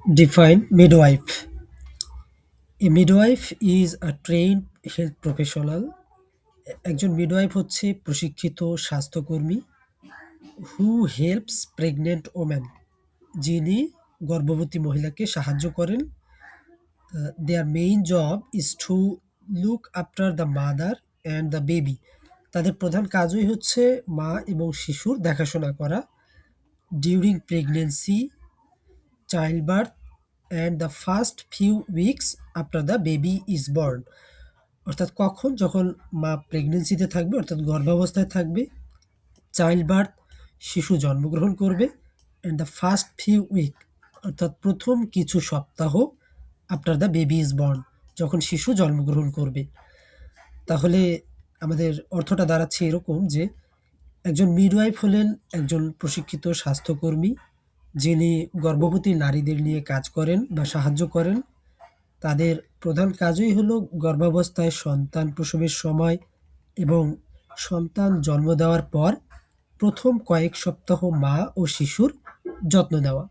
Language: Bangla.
Define midwife. A midwife is a trained health professional. একজন মিডওয়াইফ হচ্ছে প্রশিক্ষিত স্বাস্থ্যকর্মী who helps pregnant women, যিনি গর্ভবতী মহিলাকে সাহায্য করেন। Their main job is to look after the mother and the baby. তাদের প্রধান কাজই হচ্ছে মা এবং শিশুর দেখাশোনা করা during pregnancy, childbirth and the first few weeks after the baby is born. অর্থাৎ কখন? যখন মা প্রেগন্যান্সিতে থাকবে অর্থাৎ গর্ভাবস্থায় থাকবে, চাইল্ড বার্থ শিশু জন্মগ্রহণ করবে, and the first few week অর্থাৎ প্রথম কিছু সপ্তাহ after the baby is born যখন শিশু জন্মগ্রহণ করবে। তাহলে আমাদের অর্থটা দাঁড়াচ্ছে এরকম যে একজন মিডওয়াইফ হলেন একজন প্রশিক্ষিত স্বাস্থ্যকর্মী যিনি গর্ভবতী নারীদের নিয়ে কাজ করেন বা সাহায্য করেন। তাদের প্রধান কাজই হলো গর্ভাবস্থায় সন্তান প্রসবের সময় এবং সন্তান জন্ম দেওয়ার পর প্রথম কয়েক সপ্তাহ মা ও শিশুর যত্ন নেওয়া।